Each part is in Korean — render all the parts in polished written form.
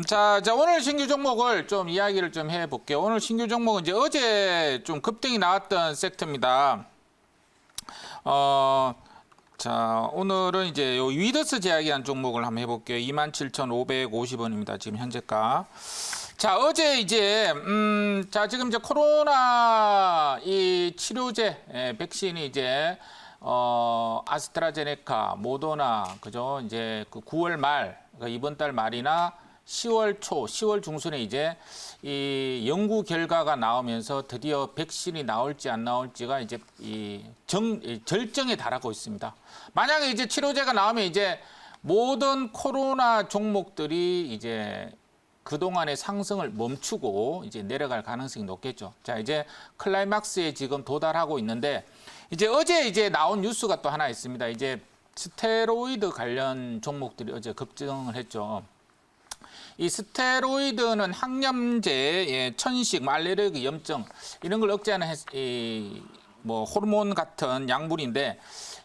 자, 오늘 신규 종목을 좀 이야기를 좀 해볼게요. 오늘 신규 종목은 이제 어제 좀 급등이 나왔던 섹터입니다. 자, 오늘은 이제 요 위더스 제약이라는 종목을 한번 해볼게요. 27,550원입니다. 지금 현재가. 자, 어제 이제, 자, 지금 이제 코로나 이 치료제, 백신이 이제, 아스트라제네카, 모더나, 그죠? 이제 그 9월 말, 그러니까 이번 달 말이나 10월 초, 10월 중순에 이제 이 연구 결과가 나오면서 드디어 백신이 나올지 안 나올지가 이제 절정에 달하고 있습니다. 만약에 이제 치료제가 나오면 이제 모든 코로나 종목들이 이제 그동안의 상승을 멈추고 이제 내려갈 가능성이 높겠죠. 자, 이제 클라이막스에 지금 도달하고 있는데 이제 어제 이제 나온 뉴스가 또 하나 있습니다. 이제 스테로이드 관련 종목들이 어제 급등을 했죠. 이 스테로이드는 항염제, 천식, 알레르기, 염증 이런 걸 억제하는 뭐 호르몬 같은 약물인데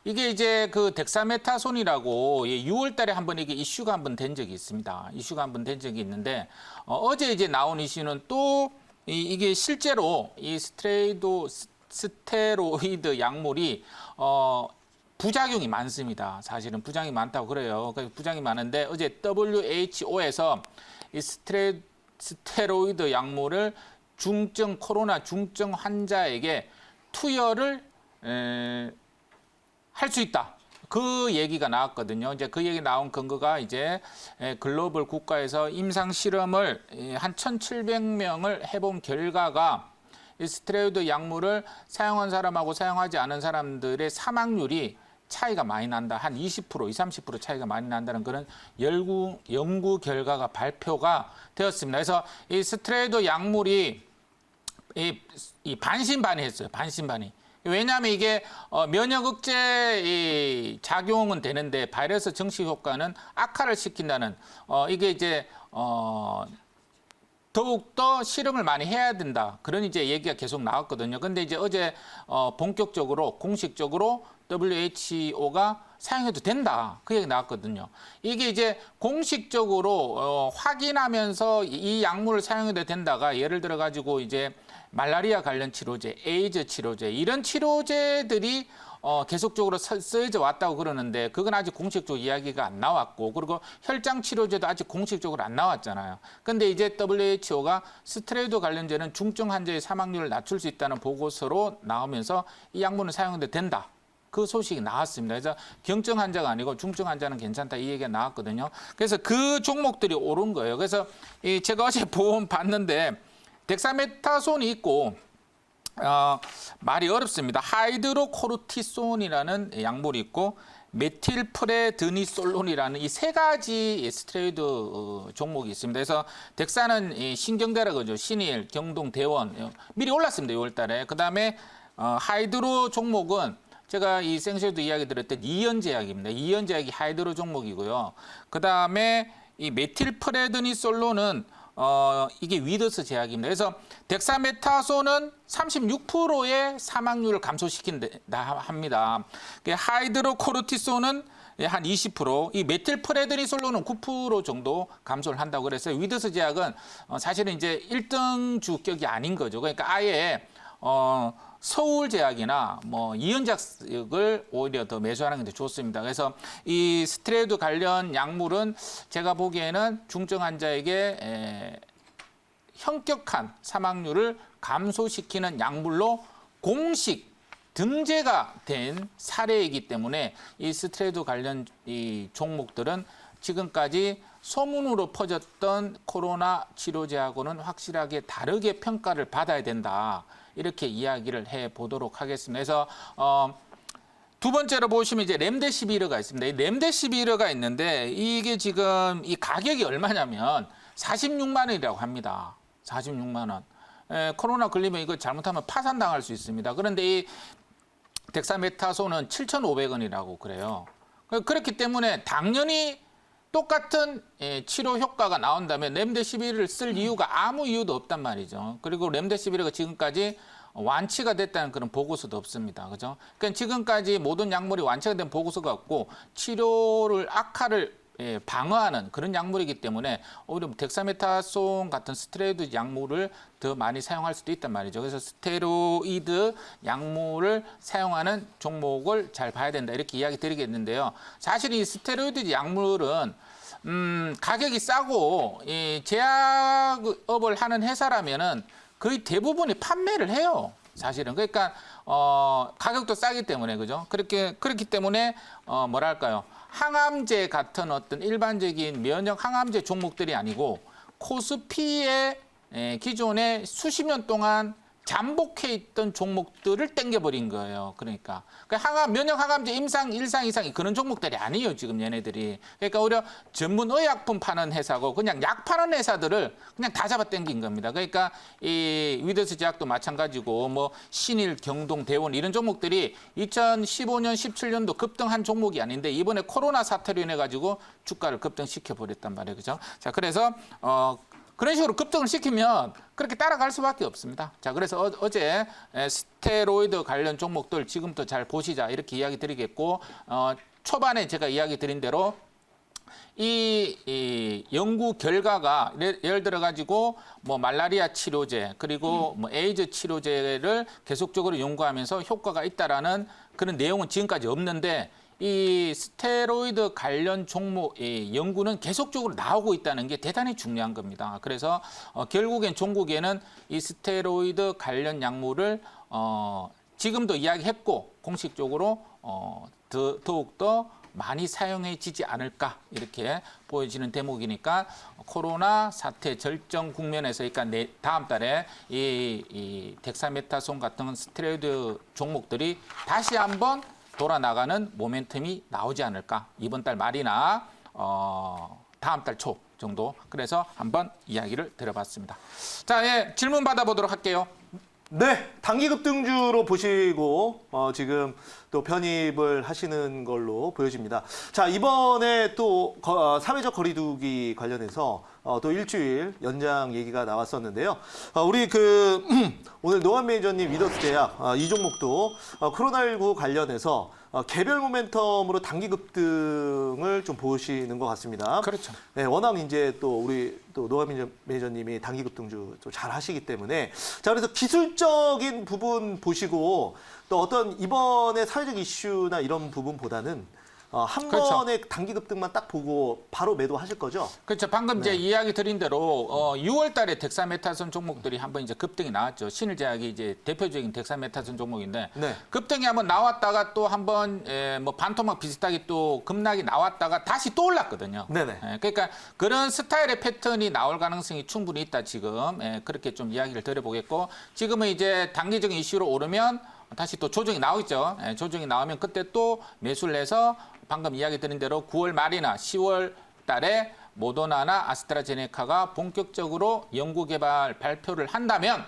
이게 이제 그 덱사메타손이라고 6월달에 한번 이게 이슈가 한번 된 적이 있습니다. 이슈가 한번 된 적이 있는데 어제 이제 나온 이슈는 또 이게 실제로 이 스테로이드 약물이 부작용이 많습니다. 사실은 부작용이 많다고 그래요. 부작용이 많은데 어제 WHO에서 이 스테로이드 약물을 코로나 중증 환자에게 투여를 할 수 있다. 그 얘기가 나왔거든요. 이제 그 얘기 나온 근거가 이제 글로벌 국가에서 임상 실험을 한 1,700명을 해본 결과가 이 스테로이드 약물을 사용한 사람하고 사용하지 않은 사람들의 사망률이 차이가 많이 난다. 한 20%, 20, 30% 차이가 많이 난다는 그런 연구 결과가 발표가 되었습니다. 그래서 이 스테로이드 약물이 이 반신반의했어요. 반신반의. 왜냐하면 이게 면역 억제 작용은 되는데 바이러스 증식 효과는 악화를 시킨다는 이게 이제 더욱더 실험을 많이 해야 된다. 그런 이제 얘기가 계속 나왔거든요. 근데 이제 어제 본격적으로 공식적으로 WHO가 사용해도 된다. 그 얘기 나왔거든요. 이게 이제 공식적으로 확인하면서 이 약물을 사용해도 된다가 예를 들어 가지고 이제 말라리아 관련 치료제, 에이즈 치료제 이런 치료제들이 계속적으로 쓰여져 왔다고 그러는데 그건 아직 공식적으로 이야기가 안 나왔고 그리고 혈장 치료제도 아직 공식적으로 안 나왔잖아요. 근데 이제 WHO가 스테로이드 관련제는 중증 환자의 사망률을 낮출 수 있다는 보고서로 나오면서 이 약물은 사용해도 된다. 그 소식이 나왔습니다. 그래서 경증 환자가 아니고 중증 환자는 괜찮다 이 얘기가 나왔거든요. 그래서 그 종목들이 오른 거예요. 그래서 제가 어제 보험 봤는데 덱사메타손이 있고 말이 어렵습니다. 하이드로코르티손이라는 약물이 있고 메틸프레드니솔론이라는 이 세 가지 스테로이드 종목이 있습니다. 그래서 덱사는 신경대라 그러죠. 신일, 경동, 대원 미리 올랐습니다. 6월달에. 그다음에 하이드로 종목은 제가 이 생쇼도 이야기 드렸던 이연제약입니다. 이연제약이 하이드로 종목이고요. 그다음에 이 메틸프레드니솔론은 이게 위더스 제약입니다. 그래서 덱사메타손은 36%의 사망률을 감소시킨다 합니다. 하이드로코르티손은 한 20%, 이 메틸프레드니솔론은 9% 정도 감소를 한다고 그랬어요. 위더스 제약은 사실은 이제 1등 주격이 아닌 거죠. 그러니까 아예 서울제약이나 뭐 이연제약을 오히려 더 매수하는 게 더 좋습니다. 그래서 이 스테로이드 관련 약물은 제가 보기에는 중증 환자에게 현격한 사망률을 감소시키는 약물로 공식 등재가 된 사례이기 때문에 이 스테로이드 관련 이 종목들은 지금까지 소문으로 퍼졌던 코로나 치료제하고는 확실하게 다르게 평가를 받아야 된다. 이렇게 이야기를 해 보도록 하겠습니다. 그래서 두 번째로 보시면 이제 렘데시비르가 있습니다. 이 렘데시비르가 있는데 이게 지금 이 가격이 얼마냐면 46만 원이라고 합니다. 46만 원. 코로나 걸리면 이거 잘못하면 파산당할 수 있습니다. 그런데 이 덱사메타손은 7,500원이라고 그래요. 그렇기 때문에 당연히 똑같은 치료 효과가 나온다면 렘데시비르를 쓸 이유가 아무 이유도 없단 말이죠. 그리고 렘데시비르가 지금까지 완치가 됐다는 그런 보고서도 없습니다. 그죠? 그러니까 지금까지 모든 약물이 완치가 된 보고서가 없고 치료를 악화를 방어하는 그런 약물이기 때문에 오히려 덱사메타손 같은 스테로이드 약물을 더 많이 사용할 수도 있단 말이죠. 그래서 스테로이드 약물을 사용하는 종목을 잘 봐야 된다 이렇게 이야기 드리겠는데요. 사실 이 스테로이드 약물은 가격이 싸고 제약업을 하는 회사라면은 거의 대부분이 판매를 해요. 사실은 그러니까 가격도 싸기 때문에 그죠? 그렇기 때문에 뭐랄까요? 항암제 같은 어떤 일반적인 면역 항암제 종목들이 아니고 코스피의 기존에 수십 년 동안 잠복해 있던 종목들을 땡겨버린 거예요. 그러니까 면역 항암제 임상 1상 2상이 그런 종목들이 아니에요. 지금 얘네들이. 그러니까 오히려 전문 의약품 파는 회사고 그냥 약 파는 회사들을 그냥 다 잡아 당긴 겁니다. 그러니까 이 위더스 제약도 마찬가지고 뭐 신일, 경동, 대원 이런 종목들이 2015년, 17년도 급등한 종목이 아닌데 이번에 코로나 사태로 인해 가지고 주가를 급등시켜 버렸단 말이에요. 그죠? 자, 그래서 그런 식으로 급등을 시키면 그렇게 따라갈 수밖에 없습니다. 자, 그래서 어제 스테로이드 관련 종목들 지금부터 잘 보시자 이렇게 이야기 드리겠고 초반에 제가 이야기 드린 대로 이 연구 결과가 예를 들어 가지고 뭐 말라리아 치료제 그리고 뭐 에이즈 치료제를 계속적으로 연구하면서 효과가 있다라는 그런 내용은 지금까지 없는데 이 스테로이드 관련 종목 연구는 계속적으로 나오고 있다는 게 대단히 중요한 겁니다. 그래서 결국엔 종국에는 이 스테로이드 관련 약물을 지금도 이야기했고 공식적으로 더욱더 많이 사용해지지 않을까 이렇게 보여지는 대목이니까 코로나 사태 절정 국면에서 그러니까 다음 달에 이 덱사메타손 같은 스테로이드 종목들이 다시 한번 돌아나가는 모멘텀이 나오지 않을까. 이번 달 말이나 다음 달 초 정도. 그래서 한번 이야기를 드려봤습니다. 자, 질문 받아보도록 할게요. 네, 단기 급등주로 보시고 지금 또 편입을 하시는 걸로 보여집니다. 자, 이번에 또 사회적 거리두기 관련해서 또 일주일 연장 얘기가 나왔었는데요. 우리 오늘 노한 매니저님 위더스 제약 이 종목도 코로나19 관련해서 개별 모멘텀으로 단기 급등을 좀 보시는 것 같습니다. 그렇죠. 네, 워낙 이제 또 우리 또 노한 매니저님이 단기 급등주 좀 잘 하시기 때문에 자, 그래서 기술적인 부분 보시고 또 어떤 이번에 사회적 이슈나 이런 부분보다는 한 그렇죠. 번에 단기 급등만 딱 보고 바로 매도하실 거죠? 그렇죠. 방금 이제 이야기 드린 대로 6월 달에 덱사메타손 종목들이 한번 이제 급등이 나왔죠. 신일제약이 이제 대표적인 덱사메타손 종목인데 네. 급등이 한번 나왔다가 또 한번 뭐 반토막 비슷하게 또 급락이 나왔다가 다시 또 올랐거든요. 네네. 그러니까 그런 스타일의 패턴이 나올 가능성이 충분히 있다 지금. 그렇게 좀 이야기를 드려보겠고 지금은 이제 단기적인 이슈로 오르면 다시 또 조정이 나오겠죠. 조정이 나오면 그때 또 매수를 해서 방금 이야기 드린 대로 9월 말이나 10월 달에 모더나나 아스트라제네카가 본격적으로 연구개발 발표를 한다면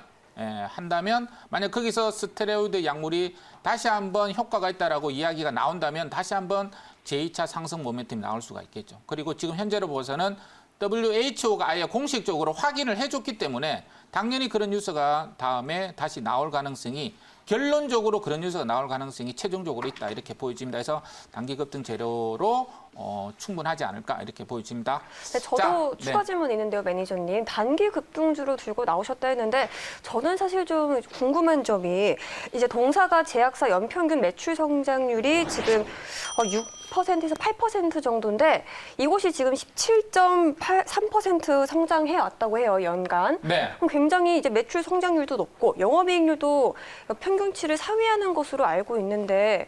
만약 거기서 스테로이드 약물이 다시 한번 효과가 있다라고 이야기가 나온다면 다시 한번 제2차 상승 모멘텀이 나올 수가 있겠죠. 그리고 지금 현재로 보고서는 WHO가 아예 공식적으로 확인을 해줬기 때문에 당연히 그런 뉴스가 다음에 다시 나올 가능성이 결론적으로 그런 뉴스가 나올 가능성이 최종적으로 있다 이렇게 보여집니다. 그래서 단기 급등 재료로 충분하지 않을까 이렇게 보여집니다. 네, 저도 추가 질문 있는데요, 매니저님. 단기 급등주로 들고 나오셨다 했는데 저는 사실 좀 궁금한 점이 이제 동사가 제약사 연평균 매출 성장률이 지금 6%에서 8% 정도인데 이곳이 지금 17.3% 성장해 왔다고 해요, 연간. 네. 그럼 굉장히 이제 매출 성장률도 높고 영업이익률도 평균치를 상회하는 것으로 알고 있는데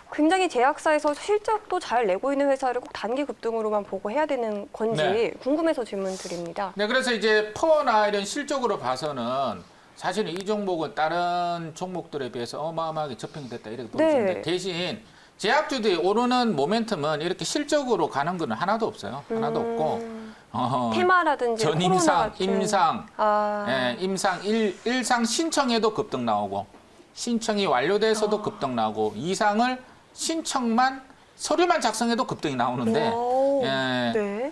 굉장히 제약사에서 실적도 잘 내고 있는 회사를 꼭 단기 급등으로만 보고 해야 되는 건지 궁금해서 질문 드립니다. 네, 그래서 이제 퍼나 이런 실적으로 봐서는 사실은 이 종목은 다른 종목들에 비해서 어마어마하게 저평이 됐다 이렇게 보여지는데 대신 제약주들이 오르는 모멘텀은 이렇게 실적으로 가는 건 하나도 없어요. 하나도 없고 테마라든지 전임상, 같은. 임상, 임상 1상 신청에도 급등 나오고 신청이 완료돼서도 급등 나오고 2상을 신청만 서류만 작성해도 급등이 나오는데 네.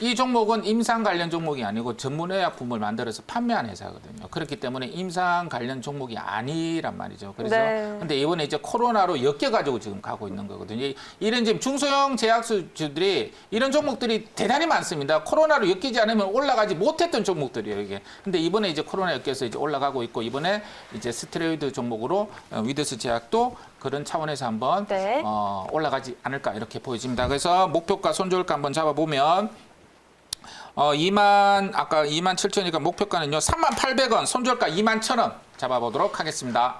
이 종목은 임상 관련 종목이 아니고 전문의약품을 만들어서 판매하는 회사거든요. 그렇기 때문에 임상 관련 종목이 아니란 말이죠. 그래서 네. 근데 이번에 이제 코로나로 엮여가지고 지금 가고 있는 거거든요. 이런 지금 중소형 제약주들이 이런 종목들이 대단히 많습니다. 코로나로 엮이지 않으면 올라가지 못했던 종목들이에요, 이게. 근데 이번에 이제 코로나 엮여서 이제 올라가고 있고 이번에 이제 스테로이드 종목으로 위더스 제약도 그런 차원에서 한번 네. 올라가지 않을까 이렇게 보여집니다. 그래서 목표가 손절가 한번 잡아보면 아까 27,000이니까 목표가는요 31,800원, 손절가 21,000원 잡아보도록 하겠습니다.